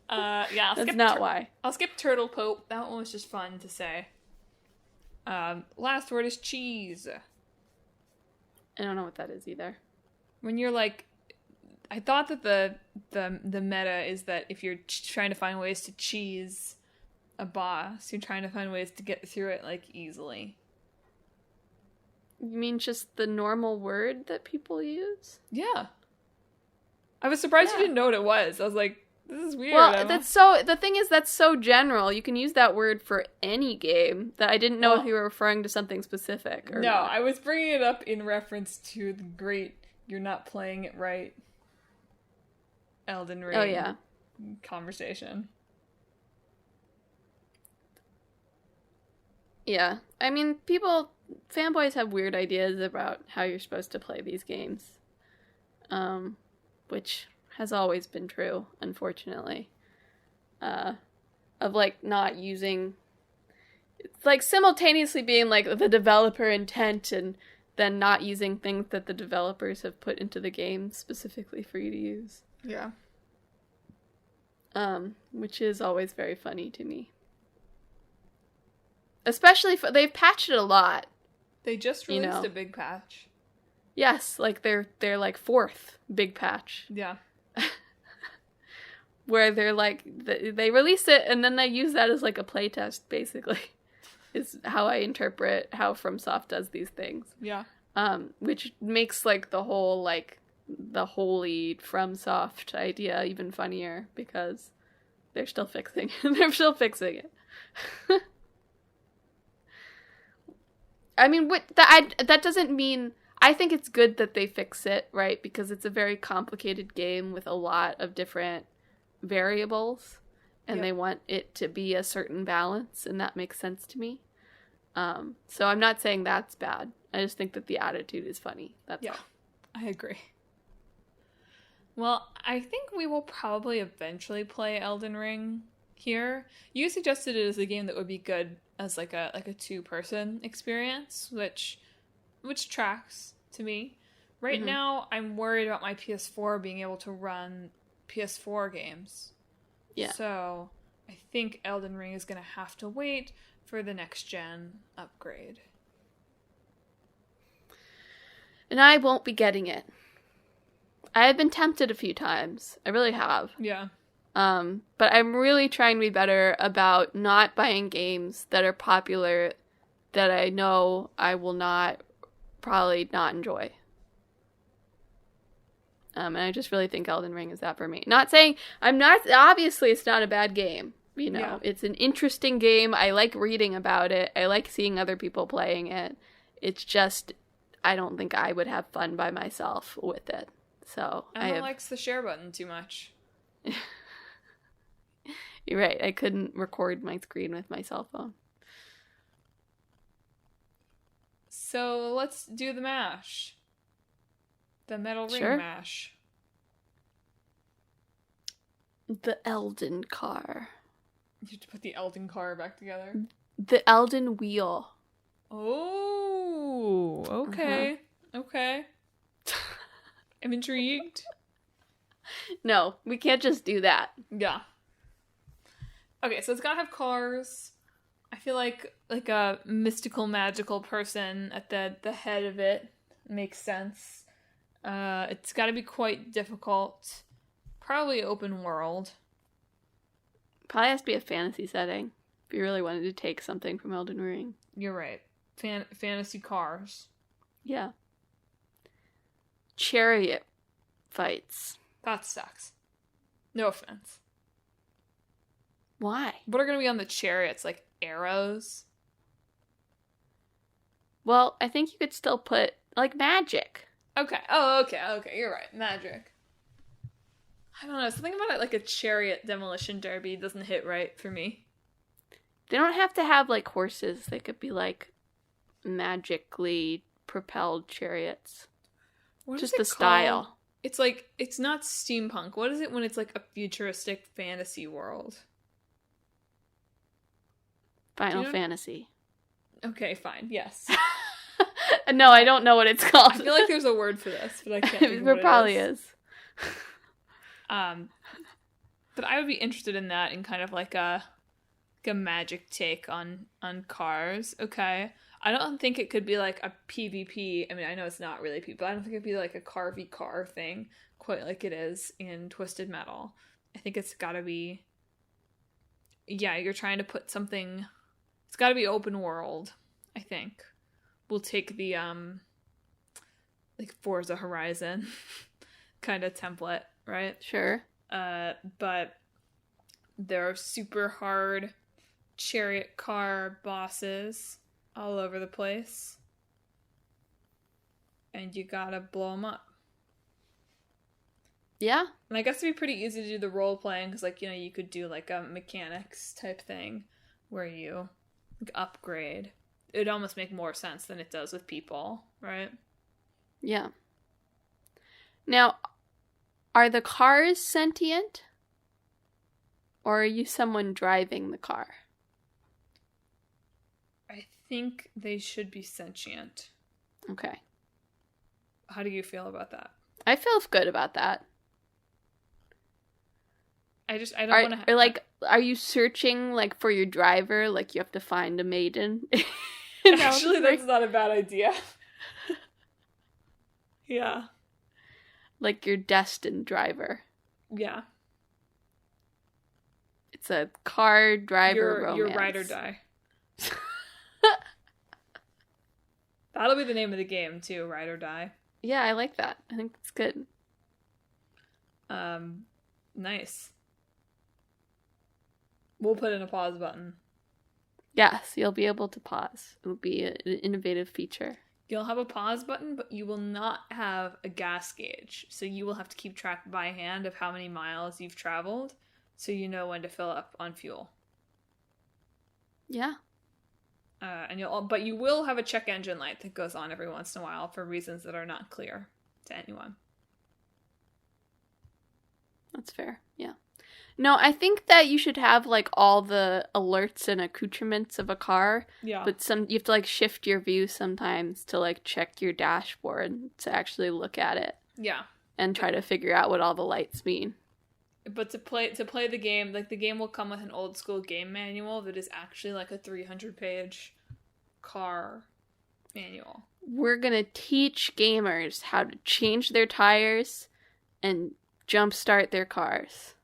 I'll That's not why. I'll skip Turtle Pope. That one was just fun to say. Last word is cheese. I don't know what that is either. When you're like... I thought that the meta is that if you're trying to find ways to cheese a boss, you're trying to find ways to get through it, like, easily. You mean just the normal word that people use? Yeah. I was surprised you didn't know what it was. I was like, this is weird. Well, Emma. the thing is, that's so general. You can use that word for any game that I didn't know if you were referring to something specific or not. I was bringing it up in reference to the great "you're not playing it right" Elden Ring conversation. Yeah. I mean, fanboys have weird ideas about how you're supposed to play these games. Which has always been true, unfortunately. Of, like, not using... It's, like, simultaneously being, like, the developer intent and then not using things that the developers have put into the game specifically for you to use. Yeah. Which is always very funny to me. Especially, they've patched it a lot. They just released a big patch. Yes, like, their like, 4th big patch. Yeah. Where they're like, they release it and then they use that as like a playtest, basically, is how I interpret how FromSoft does these things. Yeah. Which makes like the whole like the holy FromSoft idea even funnier because they're still fixing it. I mean, that doesn't mean... I think it's good that they fix it, right? Because it's a very complicated game with a lot of different variables, and they want it to be a certain balance, and that makes sense to me. So I'm not saying that's bad. I just think that the attitude is funny. That's all. I agree. Well, I think we will probably eventually play Elden Ring here. You suggested it as a game that would be good as like a 2-person experience, which tracks to me. Right now, I'm worried about my PS4 being able to run PS4 games. Yeah. So I think Elden Ring is going to have to wait for the next gen upgrade. And I won't be getting it. I have been tempted a few times. I really have. Yeah. But I'm really trying to be better about not buying games that are popular that I know I will probably not enjoy. And I just really think Elden Ring is that for me. Obviously it's not a bad game. You know, It's an interesting game. I like reading about it. I like seeing other people playing it. It's just, I don't think I would have fun by myself with it. So Emma likes the share button too much. You're right. I couldn't record my screen with my cell phone. So let's do the mash. The metal ring mash. The Elden car. You have to put the Elden car back together. The Elden wheel. Oh, okay. Okay. I'm intrigued. No, we can't just do that. Yeah. Okay, so it's gotta have cars. I feel like a mystical, magical person at the head of it makes sense. It's gotta be quite difficult. Probably open world. Probably has to be a fantasy setting if you really wanted to take something from Elden Ring. You're right. Fantasy cars. Yeah. Chariot fights. That sucks. No offense. Why? What are going to be on the chariots? Like arrows? Well, I think you could still put, like, magic. Okay. Oh, okay. Okay. You're right. Magic. I don't know. Something about it, like a chariot demolition derby doesn't hit right for me. They don't have to have, like, horses. They could be, like, magically propelled chariots. What just is it the style. Called? It's like, it's not steampunk. What is it when it's like a futuristic fantasy world? Final Fantasy. Okay, fine. Yes. No, I don't know what it's called. I feel like there's a word for this, but I can't think of what There probably is. But I would be interested in that in kind of like a magic take on cars. Okay. I don't think it could be like a PvP. I mean, I know it's not really PvP, but I don't think it'd be like a car v car thing quite like it is in Twisted Metal. I think it's gotta be yeah, you're trying to put something. It's got to be open world, I think. We'll take the like Forza Horizon kind of template, right? Sure. But there are super hard chariot car bosses all over the place, and you gotta blow them up. Yeah. And I guess it'd be pretty easy to do the role playing because, like, you know, you could do like a mechanics type thing where you like, upgrade. It'd almost make more sense than it does with people, right? Yeah. Now, are the cars sentient? Or are you someone driving the car? I think they should be sentient. Okay. How do you feel about that? I feel good about that. I don't want to. Like, are you searching like for your driver? Like you have to find a maiden. Actually, that's not a bad idea. Yeah. Like your destined driver. Yeah. It's a car driver romance. Your ride or die. That'll be the name of the game too, Ride or Die. Yeah, I like that. I think it's good. Nice. We'll put in a pause button. Yes, you'll be able to pause. It'll be an innovative feature. You'll have a pause button, but you will not have a gas gauge. So you will have to keep track by hand of how many miles you've traveled, so you know when to fill up on fuel. Yeah. But you will have a check engine light that goes on every once in a while for reasons that are not clear to anyone. That's fair. Yeah. No, I think that you should have like all the alerts and accoutrements of a car. Yeah. But you have to like shift your view sometimes to like check your dashboard to actually look at it. Yeah. And try to figure out what all the lights mean. But to play the game, like the game will come with an old school game manual that is actually like a 300-page car manual. We're gonna teach gamers how to change their tires and jumpstart their cars.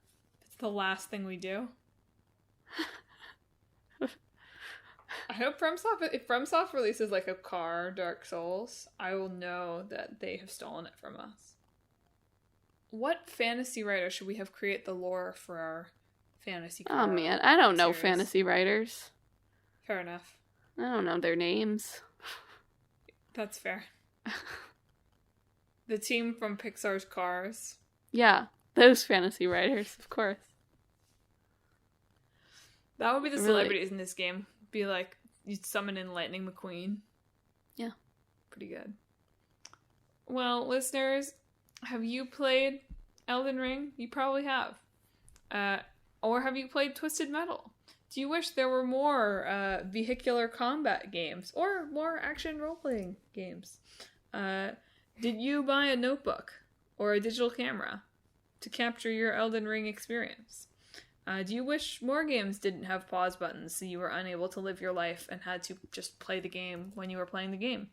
It's the last thing we do. I hope if FromSoft releases like a car Dark Souls, I will know that they have stolen it from us. What fantasy writer should we have create the lore for our fantasy car? Oh man, I don't know series? fantasy writers. Fair enough. I don't know their names. That's fair. The team from Pixar's Cars. Yeah, those fantasy writers, of course. That would be the celebrities in this game. Be like, you'd summon in Lightning McQueen. Yeah. Pretty good. Well, listeners, have you played Elden Ring? You probably have. Or have you played Twisted Metal? Do you wish there were more vehicular combat games or more action role-playing games? Did you buy a notebook or a digital camera to capture your Elden Ring experience? Do you wish more games didn't have pause buttons so you were unable to live your life and had to just play the game when you were playing the game?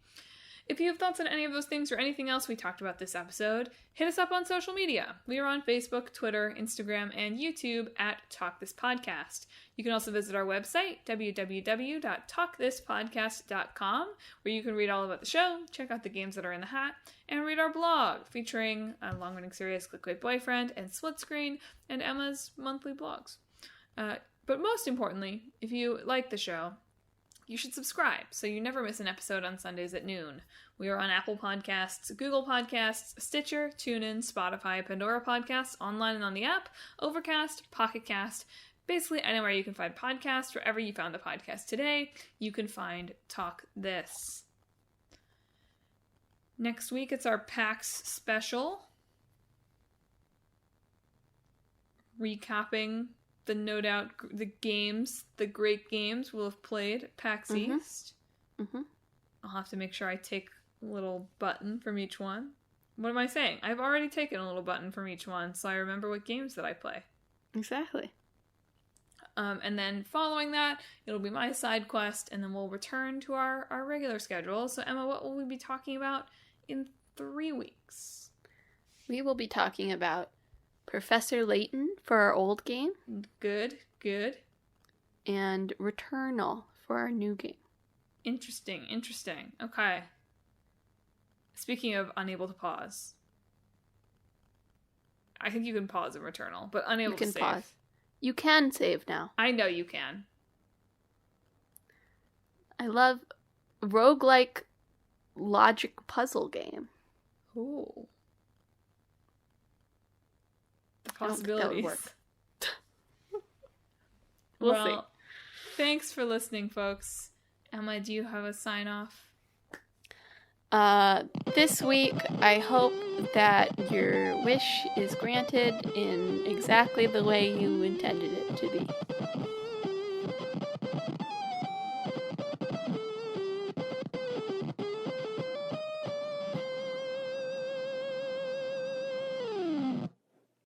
If you have thoughts on any of those things or anything else we talked about this episode, hit us up on social media. We are on Facebook, Twitter, Instagram, and YouTube at Talk This Podcast. You can also visit our website, www.talkthispodcast.com, where you can read all about the show, check out the games that are in the hat, and read our blog featuring a long-running series, Clickbait Boyfriend, and Split Screen, and Emma's monthly blogs. But most importantly, if you like the show, you should subscribe so you never miss an episode on Sundays at noon. We are on Apple Podcasts, Google Podcasts, Stitcher, TuneIn, Spotify, Pandora Podcasts, online and on the app, Overcast, Pocket Cast, basically anywhere you can find podcasts. Wherever you found the podcast today, you can find Talk This. Next week, it's our PAX special. Recapping the great games we'll have played at PAX East. Mm-hmm. I'll have to make sure I take a little button from each one. What am I saying? I've already taken a little button from each one, so I remember what games that I play. Exactly. And then following that, it'll be my side quest, and then we'll return to our regular schedule. So Emma, what will we be talking about in 3 weeks? We will be talking about Professor Layton for our old game. Good. and Returnal for our new game. Interesting. Okay. Speaking of unable to pause, I think you can pause in Returnal, but unable to save. Pause. You can save now. I know you can. I love roguelike logic puzzle game. Ooh. The possibilities. That would work. We'll see. Thanks for listening, folks. Emma, do you have a sign off? This week, I hope that your wish is granted in exactly the way you intended it to be.